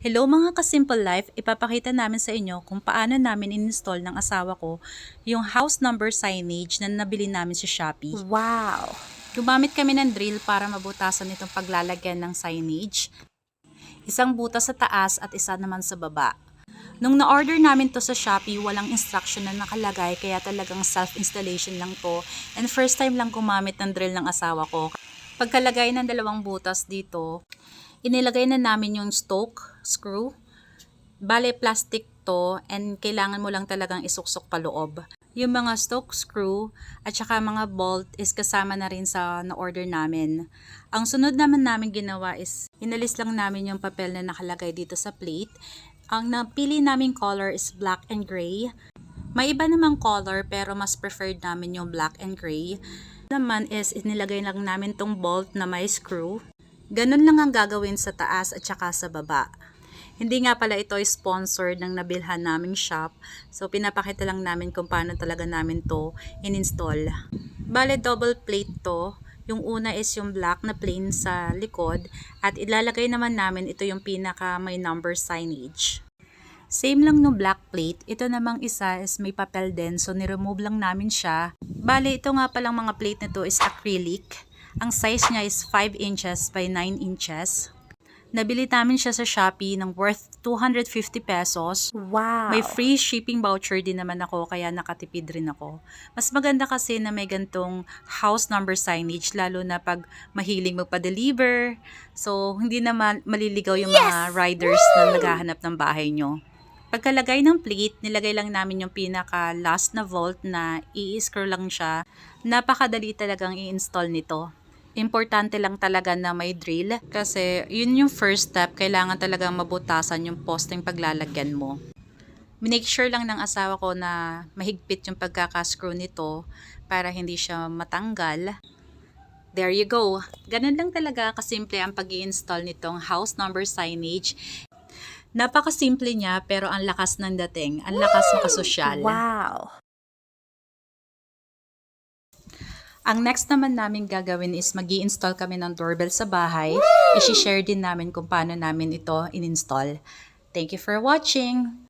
Hello mga ka-Simple Life, ipapakita namin sa inyo kung paano namin in-install ng asawa ko yung house number signage na nabili namin sa Shopee. Wow! Gumamit kami ng drill para mabutasan itong paglalagyan ng signage. Isang butas sa taas at isa naman sa baba. Nung na-order namin to sa Shopee, walang instruction na nakalagay kaya talagang self-installation lang to and first time lang gumamit ng drill ng asawa ko. Pagkalagay ng dalawang butas dito, inilagay na namin yung stoke screw. Bale, plastic to and kailangan mo lang talagang isuksok pa loob. Yung mga stoke screw at saka mga bolt is kasama na rin sa na-order namin. Ang sunod namin ginawa is inalis lang namin yung papel na nakalagay dito sa plate. Ang napili naming color is black and gray. May iba namang color pero mas preferred namin yung black and gray. Naman is inilagay lang namin tong bolt na may screw. Ganun lang ang gagawin sa taas at saka sa baba. Hindi nga pala ito sponsored ng nabilhan naming shop. So pinapakita lang namin kung paano talaga namin to in-install. Bale double plate to. Yung una is yung black na plain sa likod at ilalagay naman namin ito yung pinaka may number signage. Same lang no black plate, ito namang isa is may papel din so ni-remove lang namin siya. Bale ito nga palang mga plate nito is acrylic. Ang size niya is 5 inches by 9 inches. Nabili namin siya sa Shopee ng worth 250 pesos. Wow! May free shipping voucher din naman ako kaya nakatipid rin ako. Mas maganda kasi na may gantong house number signage lalo na pag mahiling magpa-deliver. So hindi na maliligaw yung mga riders na naghahanap ng bahay nyo. Pagkalagay ng plate, nilagay lang namin yung pinaka last na bolt na i-screw lang siya. Napakadali talagang i-install nito. Importante lang talaga na may drill kasi yun yung first step, kailangan talagang mabutasan yung posteng paglalagyan mo. Make sure lang ng asawa ko na mahigpit yung pagkakascrew nito para hindi siya matanggal. There you go. Ganun lang talaga kasimple ang pag-i-install nitong house number signage. Napakasimple niya pero ang lakas ng dating, ang lakas makasosyal. Wow! Ang next naman namin gagawin is mag-i-install kami ng doorbell sa bahay. I-share din namin kung paano namin ito in-install. Thank you for watching!